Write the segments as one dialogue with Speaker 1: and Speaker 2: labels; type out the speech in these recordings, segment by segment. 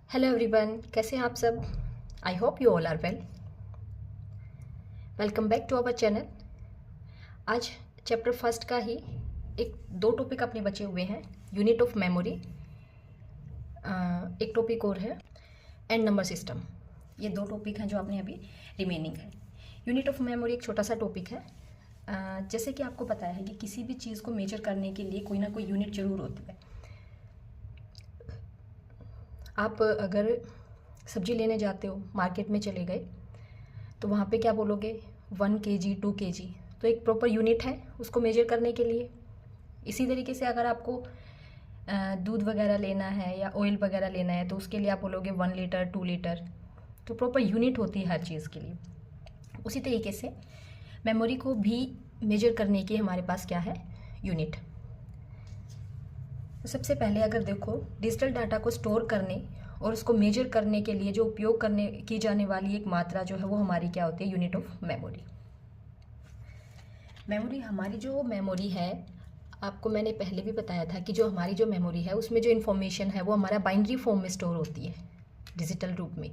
Speaker 1: Hello everyone, कैसे हैं आप सब। I hope you all are well. Welcome back to our channel. आज चैप्टर फर्स्ट का ही दो टॉपिक अपने बचे हुए हैं। यूनिट ऑफ मेमोरी एक टॉपिक और है, एंड नंबर सिस्टम। ये दो टॉपिक हैं जो अपने अभी रिमेनिंग है। यूनिट ऑफ मेमोरी एक छोटा सा टॉपिक है। जैसे कि आपको पता है कि किसी भी चीज़ को मेजर करने के लिए कोई ना कोई यूनिट ज़रूर होती है। आप अगर सब्जी लेने जाते हो, मार्केट में चले गए, तो वहाँ पे क्या बोलोगे, 1 kg 2 kg, तो एक प्रॉपर यूनिट है उसको मेजर करने के लिए। इसी तरीके से अगर आपको दूध वगैरह लेना है या ऑयल वगैरह लेना है तो उसके लिए आप बोलोगे 1 लीटर 2 लीटर, तो प्रॉपर यूनिट होती है हर चीज़ के लिए। उसी तरीके से मेमोरी को भी मेजर करने की हमारे पास क्या है, यूनिट। तो सबसे पहले अगर देखो, डिजिटल डाटा को स्टोर करने और उसको मेजर करने के लिए जो उपयोग करने की जाने वाली एक मात्रा जो है वो हमारी क्या होती है, यूनिट ऑफ मेमोरी। मेमोरी, हमारी जो मेमोरी है, आपको मैंने पहले भी बताया था कि जो हमारी जो मेमोरी है उसमें जो इन्फॉर्मेशन है वो हमारा बाइनरी फॉर्म में स्टोर होती है, डिजिटल रूप में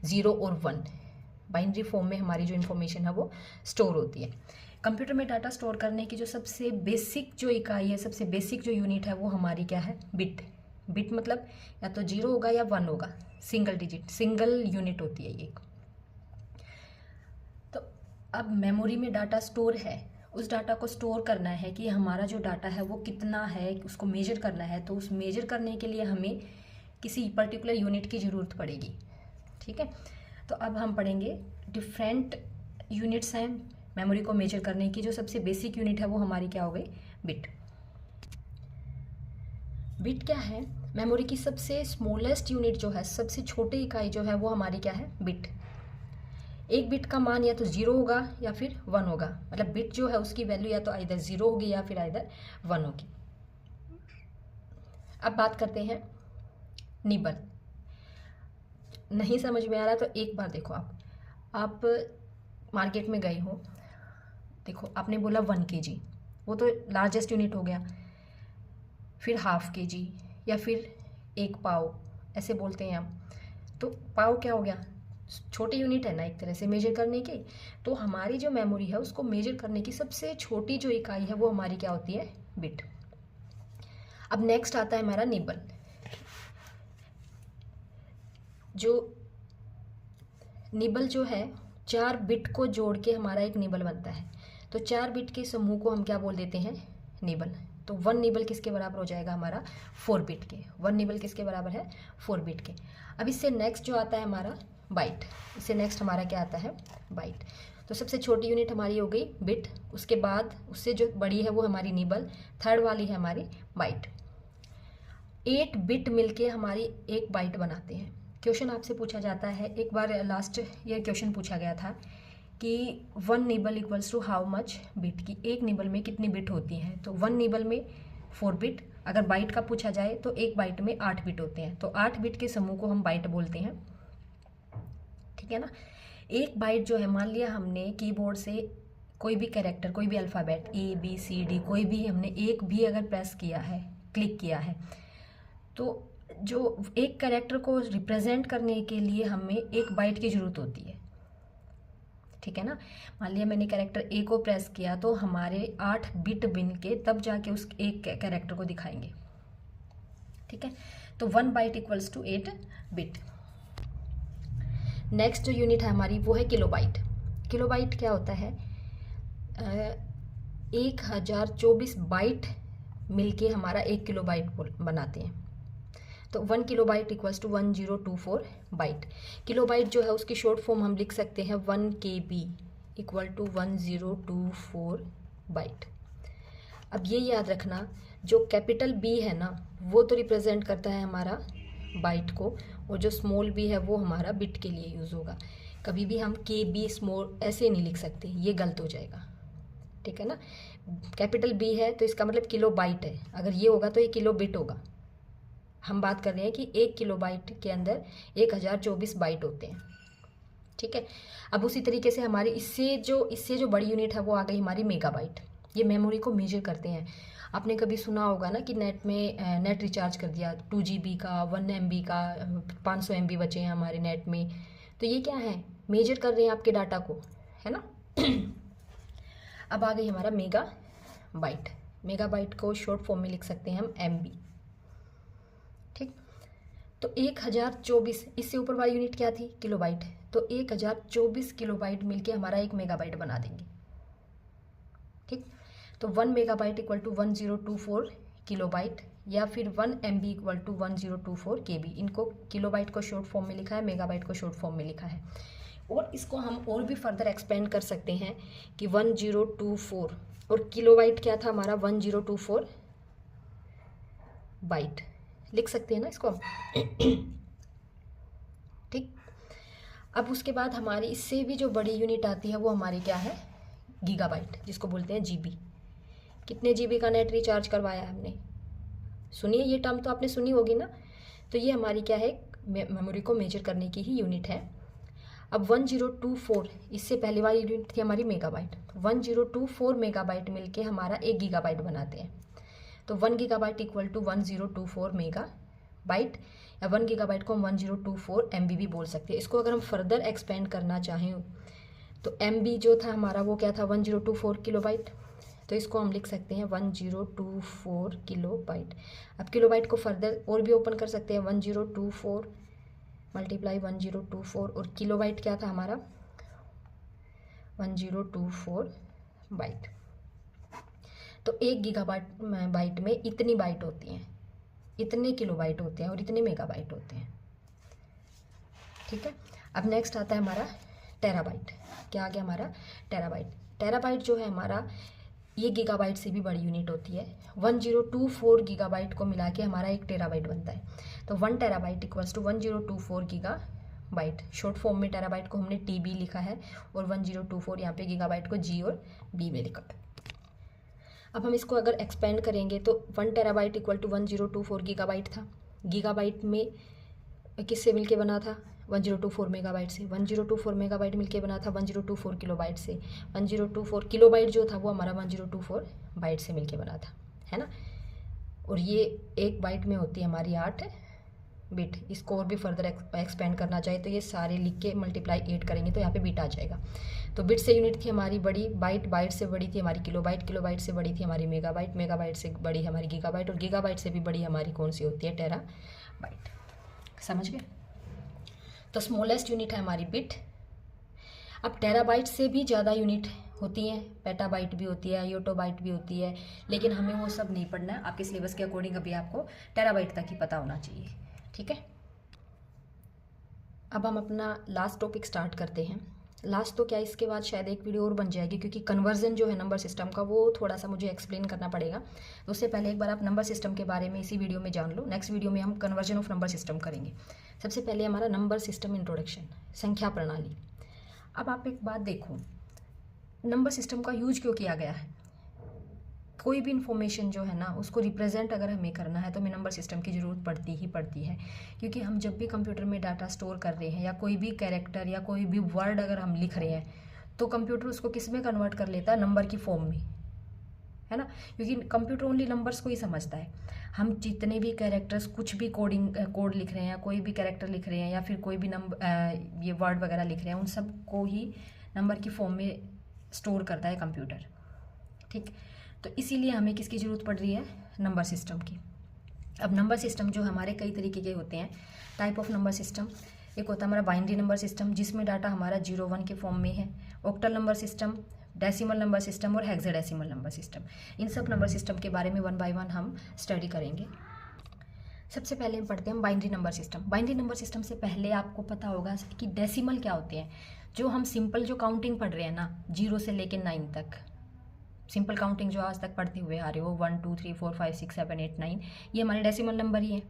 Speaker 1: 0 और 1 बाइनरी फॉर्म में हमारी जो इन्फॉर्मेशन है वो स्टोर होती है। कंप्यूटर में डाटा स्टोर करने की जो सबसे बेसिक जो इकाई है, सबसे बेसिक जो यूनिट है वो हमारी क्या है, बिट। बिट मतलब या तो 0 होगा या 1 होगा, सिंगल डिजिट, सिंगल यूनिट होती है ये। तो अब मेमोरी में डाटा स्टोर है, उस डाटा को स्टोर करना है कि हमारा जो डाटा है वो कितना है, उसको मेजर करना है। तो उस मेजर करने के लिए हमें किसी पर्टिकुलर यूनिट की ज़रूरत पड़ेगी। ठीक है, तो अब हम पढ़ेंगे डिफरेंट यूनिट्स हैं मेमोरी को मेजर करने की। जो सबसे बेसिक यूनिट है वो हमारी क्या हो गई, बिट। बिट क्या है, मेमोरी की सबसे स्मॉलेस्ट यूनिट जो है, सबसे छोटी इकाई जो है वो हमारी क्या है, बिट। एक बिट का मान या तो 0 होगा या फिर 1 होगा, मतलब बिट जो है उसकी वैल्यू या तो इधर 0 होगी या फिर इधर 1 होगी। अब बात करते हैं निबल। नहीं समझ में आ रहा तो एक बार देखो, आप मार्केट में गए हो, देखो आपने बोला 1 kg, वो तो लार्जेस्ट यूनिट हो गया। फिर ½ kg या फिर 1 पाव, ऐसे बोलते हैं हम। तो पाव क्या हो गया, छोटी यूनिट है ना एक तरह से मेजर करने की। तो हमारी जो मेमोरी है उसको मेजर करने की सबसे छोटी जो इकाई है वो हमारी क्या होती है, बिट। अब नेक्स्ट आता है हमारा निबल। जो निबल जो है, 4 बिट को जोड़ के हमारा एक निबल बनता है। तो 4 बिट के समूह को हम क्या बोल देते हैं, निबल। तो 1 निबल किसके बराबर हो जाएगा हमारा, 4 बिट के। 1 निबल किसके बराबर है, 4 बिट के। अब इससे नेक्स्ट जो आता है हमारा बाइट। इससे नेक्स्ट हमारा क्या आता है, बाइट। तो सबसे छोटी यूनिट हमारी हो गई बिट, उसके बाद उससे जो बड़ी है वो हमारी निबल, थर्ड वाली है हमारी बाइट। 8 बिट मिलके हमारी एक बाइट बनाते हैं। क्वेश्चन आपसे पूछा जाता है, एक बार लास्ट ईयर क्वेश्चन पूछा गया था कि 1 nibble equals to how much bit, की एक निबल में कितनी बिट होती हैं। तो 1 निबल में 4 बिट, अगर बाइट का पूछा जाए तो एक बाइट में 8 बिट होते हैं। तो 8 बिट के समूह को हम बाइट बोलते हैं। ठीक है ना। एक बाइट जो है, मान लिया हमने कीबोर्ड से कोई भी कैरेक्टर, कोई भी अल्फ़ाबेट ABCD कोई भी हमने एक भी अगर प्रेस किया है, क्लिक किया है, तो जो एक कैरेक्टर को रिप्रेजेंट करने के लिए हमें एक बाइट की ज़रूरत होती है। ठीक है ना। मान लिया मैंने कैरेक्टर A को प्रेस किया तो हमारे 8 बिट बिन के तब जाके उस एक कैरेक्टर को दिखाएंगे। ठीक है, तो 1 byte equals to 8 bit. Next जो यूनिट है हमारी वो है किलोबाइट। किलोबाइट क्या होता है, 1024 बाइट मिलके हमारा 1 किलोबाइट बनाते हैं। तो 1 kilobyte equals to 1024 byte. Kilobyte जो है उसकी शॉर्ट फॉर्म हम लिख सकते हैं 1 KB इक्वल टू 1024 बाइट। अब ये याद रखना, जो कैपिटल B है ना वो तो रिप्रेजेंट करता है हमारा बाइट को, और जो स्मॉल b है वो हमारा बिट के लिए यूज़ होगा। कभी भी हम KB स्मॉल ऐसे नहीं लिख सकते, ये गलत हो जाएगा। ठीक है ना। कैपिटल B है तो इसका मतलब किलो बाइट है, अगर ये होगा तो ये किलो बिट होगा। हम बात कर रहे हैं कि 1 किलो बाइट के अंदर 1024 बाइट होते हैं। ठीक है। अब उसी तरीके से हमारी इससे जो बड़ी यूनिट है वो आ गई हमारी मेगाबाइट। ये मेमोरी को मेजर करते हैं। आपने कभी सुना होगा ना कि नेट में नेट रिचार्ज कर दिया 2 GB का, 1 MB का, 500 MB बचे हैं हमारे नेट में, तो ये क्या है, मेजर कर रहे हैं आपके डाटा को, है ना। अब आ गई हमारा मेगा बाइट। मेगा बाइट को शॉर्ट फॉर्म में लिख सकते हैं हम MB, ठीक। तो 1024, इससे ऊपर वाली यूनिट क्या थी, किलोबाइट, तो 1024 किलोबाइट मिलके हमारा 1 मेगाबाइट बना देंगे, ठीक। तो 1 मेगाबाइट इक्वल टू 1024 किलोबाइट, या फिर 1 MB इक्वल टू 1024 KB। इनको किलोबाइट को शॉर्ट फॉर्म में लिखा है, मेगाबाइट को शॉर्ट फॉर्म में लिखा है। और इसको हम और भी फर्दर एक्सपेंड कर सकते हैं कि 1024, और किलोबाइट क्या था हमारा, 1024 बाइट, लिख सकते हैं ना इसको, ठीक। अब उसके बाद हमारी इससे भी जो बड़ी यूनिट आती है वो हमारी क्या है, गीगाबाइट, जिसको बोलते हैं GB। कितने GB का नेट रिचार्ज करवाया है हमने, सुनिए, ये टर्म तो आपने सुनी होगी ना। तो ये हमारी क्या है, मेमोरी को मेजर करने की ही यूनिट है। अब 1024, इससे पहले वाली यूनिट थी हमारी मेगाबाइट, 1024 मेगाबाइट मिलके हमारा 1 गीगाबाइट बनाते हैं। तो 1 गीगाबाइट इक्वल टू 1024 मेगाबाइट, या 1 गीगाबाइट को हम 1024 MB भी बोल सकते हैं। इसको अगर हम फर्दर एक्सपेंड करना चाहें तो MB जो था हमारा वो क्या था, 1024 किलोबाइट, तो इसको हम लिख सकते हैं 1024 किलोबाइट। अब किलोबाइट को फर्दर और भी ओपन कर सकते हैं, 1024 मल्टीप्लाई 1024, और किलोबाइट क्या था हमारा, 1024 बाइट। तो 1 गीगाबाइट बाइट में इतनी बाइट होती हैं, इतने किलोबाइट होते हैं और इतने मेगाबाइट होते हैं, ठीक है। अब नेक्स्ट आता है हमारा टेराबाइट। क्या आ गया हमारा, टेराबाइट। टेराबाइट जो है हमारा, ये गीगाबाइट से भी बड़ी यूनिट होती है। 1024 गीगाबाइट को मिला के हमारा 1 टेराबाइट बनता है। तो 1 terabyte equals to 1024 gigabyte. Short form में टेराबाइट को हमने TB लिखा है, और 1024 यहाँ पे गीगाबाइट को G और B में लिखा है। अब हम इसको अगर एक्सपेंड करेंगे तो 1 टेराबाइट इक्वल टू 1024 गीगाबाइट था। गीगाबाइट में किससे मिलके बना था, 1024 मेगाबाइट से। 1024 मेगाबाइट मिलके बना था 1024 किलोबाइट से। 1024 किलोबाइट जो था वो हमारा 1024 बाइट से मिलके बना था, है ना। और ये एक बाइट में होती है हमारी 8 बिट। इसको और भी फर्दर एक्सपेंड करना चाहे तो ये सारे लिख के मल्टीप्लाई 8 करेंगे तो यहाँ पे बिट आ जाएगा। तो बिट से यूनिट थी हमारी बड़ी, बाइट, बाइट से बड़ी थी हमारी किलोबाइट, किलोबाइट से बड़ी थी हमारी मेगाबाइट, मेगाबाइट से बड़ी हमारी गीगाबाइट, और गीगाबाइट से भी बड़ी हमारी कौन सी होती है, टेराबाइट। समझ गए। तो स्मॉलेस्ट यूनिट है हमारी बिट। अब टेराबाइट से भी ज़्यादा यूनिट होती हैं, पेटाबाइट भी होती है, योटोबाइट भी होती है, लेकिन हमें वो सब नहीं पढ़ना है। आपके सिलेबस के अकॉर्डिंग अभी आपको टेराबाइट तक ही पता होना चाहिए, ठीक है। अब हम अपना लास्ट टॉपिक स्टार्ट करते हैं। लास्ट तो क्या, इसके बाद शायद एक वीडियो और बन जाएगी, क्योंकि कन्वर्जन जो है नंबर सिस्टम का वो थोड़ा सा मुझे एक्सप्लेन करना पड़ेगा। तो उससे पहले एक बार आप नंबर सिस्टम के बारे में इसी वीडियो में जान लो। नेक्स्ट वीडियो में हम कन्वर्जन ऑफ नंबर सिस्टम करेंगे। सबसे पहले हमारा नंबर सिस्टम इंट्रोडक्शन, संख्या प्रणाली। अब आप एक बात देखो, नंबर सिस्टम का यूज क्यों किया गया है। कोई भी इंफॉर्मेशन जो है ना उसको रिप्रेजेंट अगर हमें करना है तो हमें नंबर सिस्टम की ज़रूरत पड़ती है। क्योंकि हम जब भी कंप्यूटर में डाटा स्टोर कर रहे हैं, या कोई भी कैरेक्टर या कोई भी वर्ड अगर हम लिख रहे हैं, तो कंप्यूटर उसको किस में कन्वर्ट कर लेता है, नंबर की फॉर्म में, है ना। क्योंकि कंप्यूटर ओनली नंबर्स को ही समझता है। हम जितने भी कैरेक्टर्स, कुछ भी कोड लिख रहे हैं, कोई भी कैरेक्टर लिख रहे हैं, या फिर कोई भी नंबर ये वर्ड वगैरह लिख रहे हैं, उन सब को ही नंबर की फॉर्म में स्टोर करता है कंप्यूटर, ठीक। तो इसीलिए हमें किसकी ज़रूरत पड़ रही है, नंबर सिस्टम की। अब नंबर सिस्टम जो हमारे कई तरीके के होते हैं, टाइप ऑफ नंबर सिस्टम। एक होता है हमारा बाइनरी नंबर सिस्टम, जिसमें डाटा हमारा 0-1 के फॉर्म में है। Octal number system, decimal number system और हेक्साडेसिमल नंबर सिस्टम। इन सब नंबर सिस्टम के बारे में 1 बाय 1 हम स्टडी करेंगे। सबसे पहले हम पढ़ते हैं binary number system. Binary number system से पहले आपको पता होगा कि डेसिमल क्या होते हैं। जो हम सिंपल जो काउंटिंग पढ़ रहे हैं ना, 0 से लेकर 9 तक, सिंपल काउंटिंग जो आज तक पढ़ते हुए आ रहे हो, 1 2 3 4 5 6 7 8 9, ये हमारे डेसिमल नंबर ही है,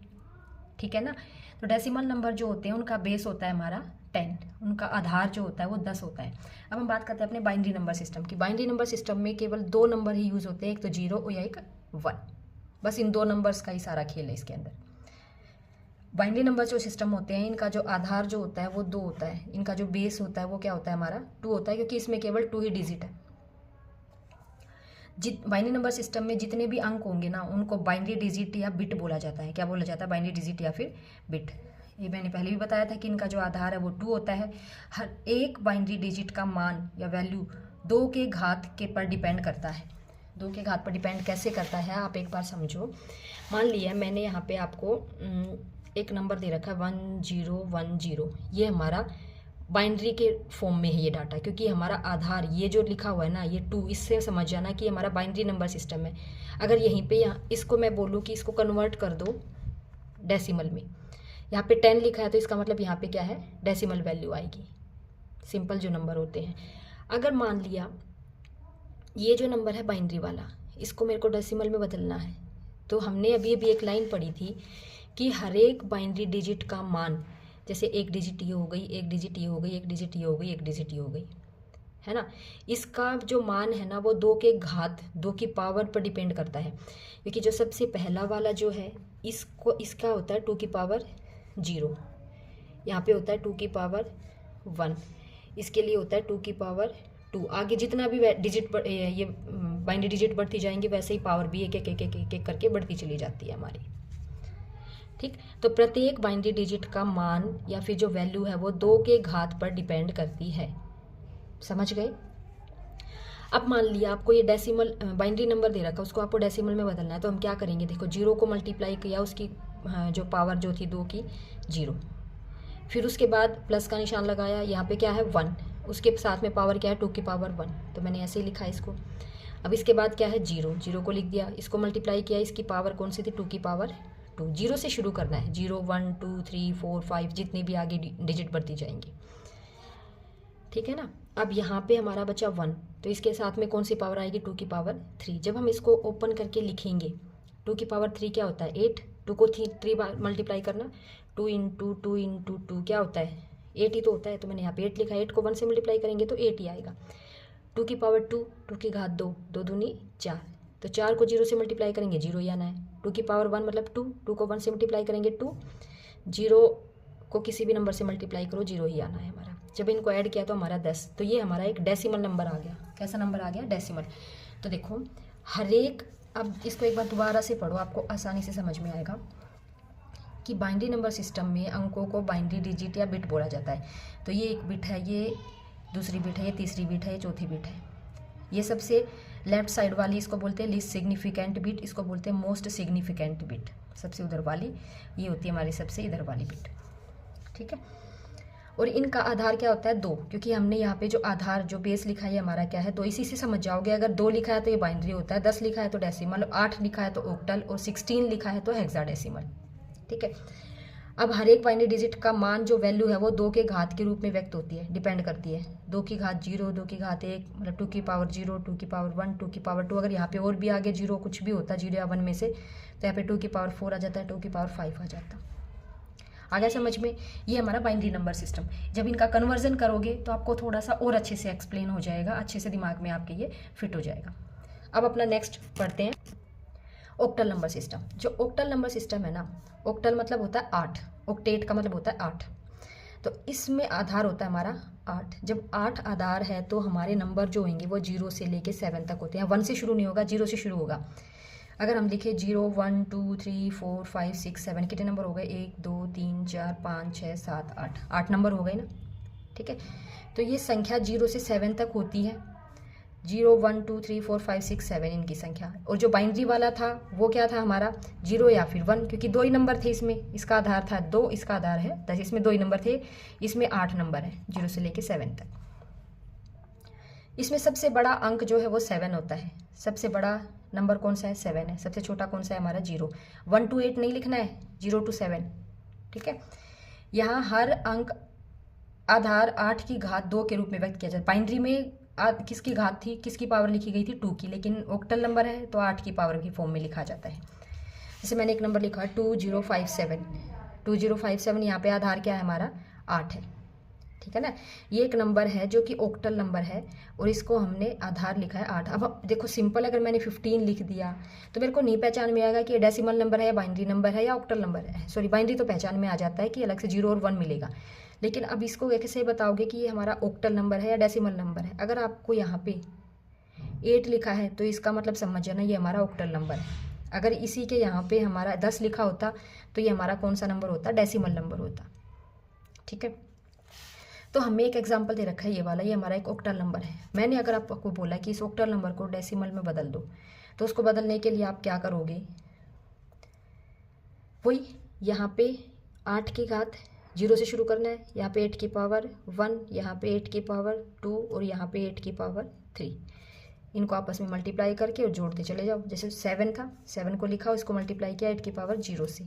Speaker 1: ठीक है ना। तो डेसिमल नंबर जो होते हैं उनका बेस होता है हमारा 10, उनका आधार जो होता है वो 10 होता है। अब हम बात करते हैं अपने बाइनरी नंबर सिस्टम की। बाइनरी नंबर सिस्टम में केवल 2 नंबर ही यूज़ होते हैं, एक तो 0 और एक 1। बस इन 2 नंबर्स का ही सारा खेल है इसके अंदर। बाइनरी नंबर जो सिस्टम होते हैं, इनका जो आधार जो होता है वो 2 होता है, इनका जो बेस होता है वो क्या होता है हमारा 2 होता है, क्योंकि इसमें केवल 2 ही डिजिट है। बाइनरी नंबर सिस्टम में जितने भी अंक होंगे ना उनको बाइनरी डिजिट या बिट बोला जाता है। क्या बोला जाता है? बाइनरी डिजिट या फिर बिट। ये मैंने पहले भी बताया था कि इनका जो आधार है वो 2 होता है। हर एक बाइनरी डिजिट का मान या वैल्यू 2 के घात के पर डिपेंड करता है। 2 के घात पर डिपेंड कैसे करता है आप एक बार समझो। मान लिया मैंने यहाँ पे आपको एक नंबर दे रखा है 1010, ये हमारा बाइनरी के फॉर्म में है ये डाटा, क्योंकि हमारा आधार ये जो लिखा हुआ है ना ये 2, इससे समझ जाना कि हमारा बाइनरी नंबर सिस्टम है। अगर यहीं पे यहाँ इसको मैं बोलूँ कि इसको कन्वर्ट कर दो डेसिमल में, यहाँ पे 10 लिखा है तो इसका मतलब यहाँ पे क्या है? डेसिमल वैल्यू आएगी। सिंपल जो नंबर होते हैं। अगर मान लिया ये जो नंबर है बाइनरी वाला, इसको मेरे को डेसिमल में बदलना है, तो हमने अभी अभी एक लाइन पढ़ी थी कि हर एक बाइनरी डिजिट का मान, जैसे एक डिजिट ये हो गई, एक डिजिट ये हो गई, एक डिजिट ये हो गई, एक डिजिट ये हो गई, है ना, इसका जो मान है ना वो 2 के घात 2 की पावर पर डिपेंड करता है। क्योंकि जो सबसे पहला वाला जो है इसका होता है 2 की पावर 0, यहाँ पे होता है 2 की पावर 1, इसके लिए होता है 2 की पावर 2। आगे जितना भी डिजिट ये बाइनरी डिजिट बढ़ती जाएंगी वैसे ही पावर भी एक एक एक एक एक करके बढ़ती चली जाती है हमारी। ठीक, तो प्रत्येक बाइनरी डिजिट का मान या फिर जो वैल्यू है वो 2 के घात पर डिपेंड करती है। समझ गए? अब मान लिया आपको ये डेसिमल बाइनरी नंबर दे रखा है, उसको आपको डेसिमल में बदलना है, तो हम क्या करेंगे? देखो 0 को मल्टीप्लाई किया, उसकी जो पावर जो थी 2 की 0, फिर उसके बाद प्लस का निशान लगाया, यहाँ पे क्या है 1, उसके साथ में पावर क्या है 2 की पावर 1, तो मैंने ऐसे ही लिखा है इसको। अब इसके बाद क्या है 0 को लिख दिया, इसको मल्टीप्लाई किया, इसकी पावर कौन सी थी 2 की पावर 2। 0 से शुरू करना है, 0 1 2 3 4 5 जितनी भी आगे डिजिट बढ़ती जाएंगी। ठीक है ना। अब यहाँ पे हमारा बचा 1, तो इसके साथ में कौन सी पावर आएगी 2 की पावर 3। जब हम इसको ओपन करके लिखेंगे 2 की पावर 3 क्या होता है 8, 2 को 3 बार मल्टीप्लाई करना, 2 इंटू 2 इंटू 2 क्या होता है 8 ही तो होता है, तो मैंने यहाँ पे 8 लिखा है। 8 को 1 से मल्टीप्लाई करेंगे तो 8 ही आएगा। 2 की पावर 2, 2 की घात 2, 2 दूनी 4, तो 4 को 0 से मल्टीप्लाई करेंगे 0 ही आना है। 2 की पावर 1 मतलब 2, 2 को 1 से मल्टीप्लाई करेंगे 2, 0 को किसी भी नंबर से मल्टीप्लाई करो 0 ही आना है हमारा। जब इनको ऐड किया तो हमारा 10, तो ये हमारा एक डेसिमल नंबर आ गया। कैसा नंबर आ गया? डेसिमल। तो देखो हर एक, अब इसको एक बार दोबारा से पढ़ो, आपको आसानी से समझ में आएगा कि बाइनरी नंबर सिस्टम में अंकों को बाइनरी डिजिट या बिट बोला जाता है। तो ये एक बिट है, ये दूसरी बिट है, ये तीसरी बिट है, ये चौथी बिट है। ये सबसे लेफ्ट साइड वाली इसको बोलते हैं लीस्ट सिग्निफिकेंट बिट, इसको बोलते हैं मोस्ट सिग्निफिकेंट बिट। सबसे उधर वाली ये होती है हमारी सबसे इधर वाली बिट। ठीक है। और इनका आधार क्या होता है 2, क्योंकि हमने यहाँ पे जो आधार जो बेस लिखा है हमारा क्या है 2, इसी से समझ जाओगे। अगर 2 लिखा है तो ये बाइनरी होता है, 10 लिखा है तो डेसिमल, 8 लिखा है तो ऑक्टल, और 16 लिखा है तो हेक्साडेसिमल। ठीक है। अब हर एक बाइनरी डिजिट का मान जो वैल्यू है वो 2 के घात के रूप में व्यक्त होती है, डिपेंड करती है। 2 की घात 0, 2 की घात 1, मतलब 2 की पावर 0, 2 की पावर 1, 2 की पावर 2। अगर यहाँ पे और भी आगे 0 कुछ भी होता 0 या 1 में से, तो यहाँ पे 2 की पावर 4 आ जाता है, 2 की पावर 5 आ जाता। आ गया समझ में? ये हमारा बाइनरी नंबर सिस्टम। जब इनका कन्वर्जन करोगे तो आपको थोड़ा सा और अच्छे से एक्सप्लेन हो जाएगा, अच्छे से दिमाग में आपके ये फिट हो जाएगा। अब अपना नेक्स्ट पढ़ते हैं ऑक्टल नंबर सिस्टम। जो ऑक्टल नंबर सिस्टम है ना, ऑक्टल मतलब होता है 8, ऑक्टेट का मतलब होता है 8। तो इसमें आधार होता है हमारा 8। जब 8 आधार है तो हमारे नंबर जो होंगे वो 0 से लेके 7 तक होते हैं। 1 से शुरू नहीं होगा, 0 से शुरू होगा। अगर हम लिखे 0 1 2 3 4 5 6 7, कितने नंबर हो गए 1 2 3 4 5 6 7 8, 8 नंबर हो गए ना। ठीक है। तो ये संख्या 0 से 7 तक होती है। 0 1 2 3 4 5 6 7 इनकी संख्या। और जो बाइनरी वाला था वो क्या था हमारा 0 या फिर 1, क्योंकि 2 ही नंबर थे इसमें। इसका आधार था 2, इसका आधार है 10, इसमें 2 ही नंबर थे, इसमें 8 नंबर है 0 से लेके 7 तक। इसमें सबसे बड़ा अंक जो है वो 7 होता है। सबसे बड़ा नंबर कौन सा है 7 है। सबसे छोटा कौन सा है हमारा 0। 1 to 8 नहीं लिखना है, 0 to 7। ठीक है। यहाँ हर अंक आधार 8 की घात 2 के रूप में व्यक्त किया जाता है। बाइनरी में किसकी घात थी, किसकी पावर लिखी गई थी 2 की, लेकिन ऑक्टल नंबर है तो 8 की पावर की फॉर्म में लिखा जाता है। जैसे मैंने एक नंबर लिखा है 2057। 2057 यहाँ पे आधार क्या है हमारा 8 है। ठीक है ना। ये एक नंबर है जो कि ऑक्टल नंबर है और इसको हमने आधार लिखा है 8। अब देखो सिंपल, अगर मैंने 15 लिख दिया तो मेरे को नहीं पहचान में आएगा कि ये डेसिमल नंबर है या बाइनरी नंबर है या ऑक्टल नंबर है। सॉरी, बाइनरी तो पहचान में आ जाता है कि अलग से 0 और 1 मिलेगा, लेकिन अब इसको कैसे बताओगे कि ये हमारा ऑक्टल नंबर है या डेसिमल नंबर है। अगर आपको यहाँ पे 8 लिखा है तो इसका मतलब समझ जाना ये हमारा ऑक्टल नंबर है। अगर इसी के यहाँ पे हमारा 10 लिखा होता तो ये हमारा कौन सा नंबर होता, डेसिमल नंबर होता। ठीक है, तो हमें एक एग्जांपल दे रखा है ये वाला, ये हमारा एक ऑक्टल नंबर है। मैंने अगर आपको बोला कि इस ऑक्टल नंबर को डेसिमल में बदल दो, तो उसको बदलने के लिए आप क्या करोगे, वही यहाँ पे 8 की घात 0 से शुरू करना है, यहाँ पे 8 की पावर 1, यहाँ पे 8 की पावर 2 और यहाँ पे 8 की पावर 3। इनको आपस में मल्टीप्लाई करके और जोड़ते चले जाओ। जैसे 7 था, 7 को लिखा, इसको मल्टीप्लाई किया 8 की पावर 0 से।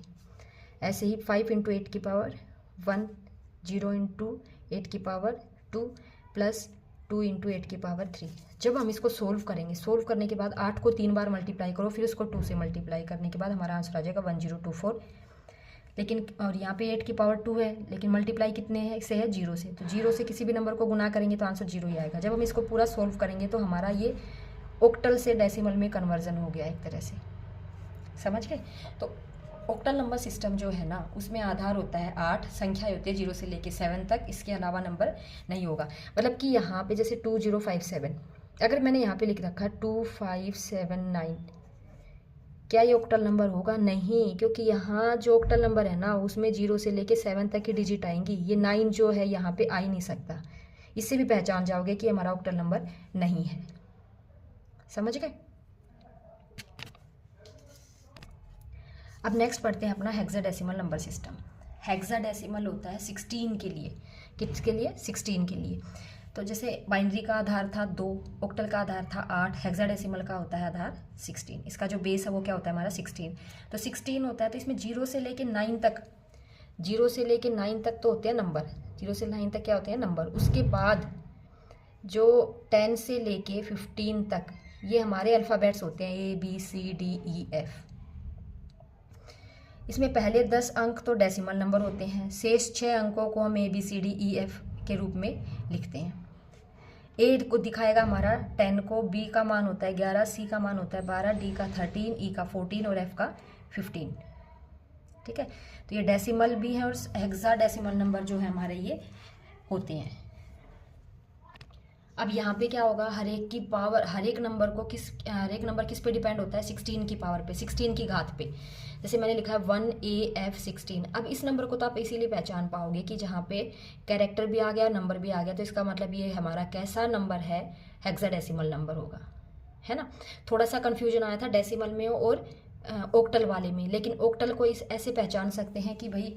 Speaker 1: ऐसे ही 5 × 8 की पावर 1, 0 × 8 की पावर 2 प्लस 2 × 8 की पावर 3। जब हम इसको सोल्व करेंगे, सोल्व करने के बाद 8 को 3 बार मल्टीप्लाई करो, फिर उसको 2 से मल्टीप्लाई करने के बाद हमारा आंसर आ जाएगा 1024। लेकिन और यहाँ पे 8 की पावर 2 है, लेकिन मल्टीप्लाई कितने है से है 0 से, तो 0 से किसी भी नंबर को गुना करेंगे तो आंसर 0 ही आएगा। जब हम इसको पूरा सोल्व करेंगे तो हमारा ये ऑक्टल से डेसिमल में कन्वर्जन हो गया एक तरह से, समझ गए। तो ऑक्टल नंबर सिस्टम जो है ना, उसमें आधार होता है 8, संख्या होती है 0 से लेके 7 तक, इसके अलावा नंबर नहीं होगा। मतलब कि यहाँ पे जैसे 2057, अगर मैंने यहाँ पे लिख रखा 2579, क्या ये ऑक्टल नंबर होगा? नहीं, क्योंकि यहाँ जो ऑक्टल नंबर है ना, उसमें 0 से लेके 7 तक की डिजिट आएंगी। ये 9 जो है यहाँ पे आ ही नहीं सकता। इससे भी पहचान जाओगे कि हमारा ऑक्टल नंबर नहीं है, समझ गए। अब नेक्स्ट पढ़ते हैं अपना हेक्साडेसिमल नंबर सिस्टम। हेक्साडेसिमल होता है 16 के लिए। किसके लिए? 16 के लिए। तो जैसे बाइनरी का आधार था 2, ऑक्टल का आधार था 8, हेक्साडेसिमल का होता है आधार 16। इसका जो बेस है वो क्या होता है हमारा 16। तो 16 होता है, तो इसमें 0 से लेके 9 तक, 0 से लेके 9 तक तो होते हैं नंबर, 0 से 9 तक क्या होते हैं नंबर। उसके बाद जो 10 से लेके 15 तक ये हमारे अल्फ़ाबेट्स होते हैं, ABCDEF। इसमें पहले 10 अंक तो डेसिमल नंबर होते हैं, शेष 6 अंकों को हम ABCDEF के रूप में लिखते हैं। A को दिखाएगा हमारा 10 को, B का मान होता है 11, C का मान होता है 12, D का 13, E का 14 और F का 15। ठीक है, तो ये डेसिमल भी है और हेक्साडेसिमल नंबर जो है हमारे ये होते हैं। अब यहाँ पे क्या होगा, हर एक की पावर, हर एक नंबर किस पे डिपेंड होता है, 16 की पावर पे, 16 की घात पे। जैसे मैंने लिखा है 1AF16। अब इस नंबर को तो आप इसीलिए पहचान पाओगे कि जहाँ पे कैरेक्टर भी आ गया, नंबर भी आ गया, तो इसका मतलब ये हमारा कैसा नंबर है, हेक्साडेसिमल नंबर होगा, है ना। थोड़ा सा कन्फ्यूजन आया था डेसिमल में और ऑक्टल वाले में, लेकिन ऑक्टल को इस ऐसे पहचान सकते हैं कि भाई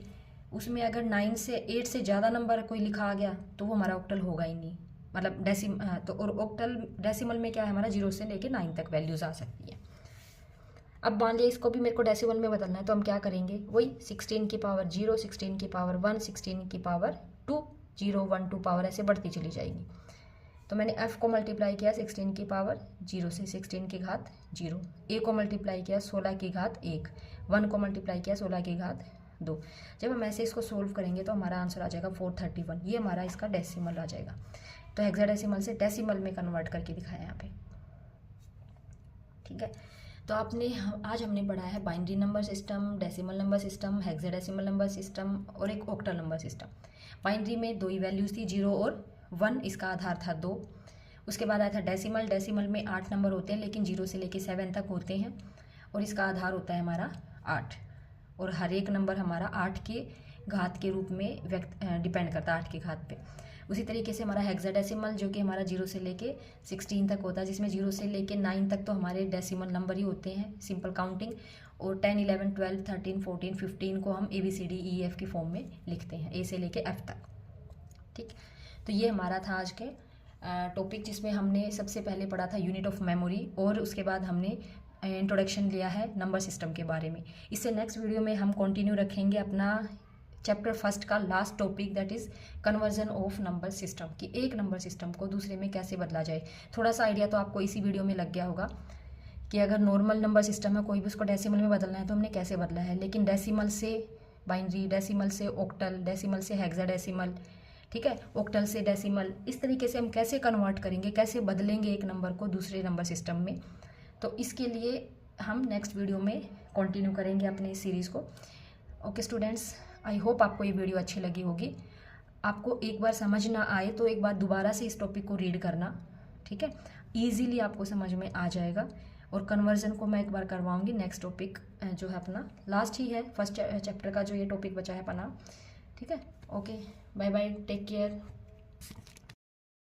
Speaker 1: उसमें अगर 9 से 8 से ज़्यादा नंबर कोई लिखा आ गया तो वो हमारा ऑक्टल होगा ही नहीं, मतलब तो और ऑक्टल डेसिमल में क्या है हमारा 0 से लेके 9 तक वैल्यूज़ आ सकती है। अब मान लिया इसको भी मेरे को डेसिमल में बदलना है, तो हम क्या करेंगे, वही 16 की पावर 0, 16 की पावर 1, 16 की पावर 2, 0, 1, 2 पावर ऐसे बढ़ती चली जाएगी। तो मैंने F को मल्टीप्लाई किया 16 की पावर 0 से 16 की घात 0, A को मल्टीप्लाई किया 16 की घात 1, 1 को मल्टीप्लाई किया 16 की घात 2। जब हम ऐसे इसको सोल्व करेंगे तो हमारा आंसर आ जाएगा 431। ये हमारा इसका डेसिमल आ जाएगा। तो हेक्साडेसिमल से डेसिमल में कन्वर्ट करके दिखाया यहाँ पे। ठीक है, तो आज हमने पढ़ा है binary number system, decimal number system, hexadecimal number system और एक ऑक्टल नंबर सिस्टम। बाइनरी में 2 ही वैल्यूज़ थी, 0 और 1, इसका आधार था 2। उसके बाद आया था डेसिमल, डेसिमल में 8 नंबर होते हैं लेकिन 0 से लेके 7 तक होते हैं और इसका आधार होता है हमारा 8, और हर एक नंबर हमारा 8 के घात के रूप में डिपेंड करता है, 8 की घात पे। उसी तरीके से हमारा हेक्साडेसिमल जो कि हमारा 0 से लेके 16 तक होता है, जिसमें 0 से लेके 9 तक तो हमारे डेसिमल नंबर ही होते हैं, सिंपल काउंटिंग, और 10, 11, 12, 13, 14, 15 को हम ABCDEF की फॉर्म में लिखते हैं, A से लेके F तक। ठीक, तो ये हमारा था आज के टॉपिक, जिसमें हमने सबसे पहले पढ़ा था यूनिट ऑफ मेमोरी और उसके बाद हमने इंट्रोडक्शन लिया है नंबर सिस्टम के बारे में। इससे नेक्स्ट वीडियो में हम कंटिन्यू रखेंगे अपना चैप्टर 1 का last topic, that is conversion of number system, कि एक नंबर सिस्टम को दूसरे में कैसे बदला जाए। थोड़ा सा आइडिया तो आपको इसी वीडियो में लग गया होगा कि अगर नॉर्मल नंबर सिस्टम है, कोई भी उसको डेसिमल में बदलना है तो हमने कैसे बदला है, लेकिन डेसिमल से बाइनरी, डेसिमल से ऑक्टल, डेसिमल से हेक्साडेसिमल, ठीक है, ऑक्टल से डेसिमल, इस तरीके से हम कैसे कन्वर्ट करेंगे, कैसे बदलेंगे एक नंबर को दूसरे नंबर सिस्टम में। तो इसके लिए हम नेक्स्ट वीडियो में कंटिन्यू करेंगे अपने इस सीरीज़ को। ओके स्टूडेंट्स, आई होप आपको ये वीडियो अच्छी लगी होगी। आपको एक बार समझ ना आए तो एक बार दोबारा से इस टॉपिक को रीड करना, ठीक है। ईजीली आपको समझ में आ जाएगा। और कन्वर्जन को मैं एक बार करवाऊंगी। नेक्स्ट टॉपिक जो है अपना लास्ट ही है, फर्स्ट चैप्टर का जो ये टॉपिक बचा है अपना। ठीक है, okay, bye bye, take care.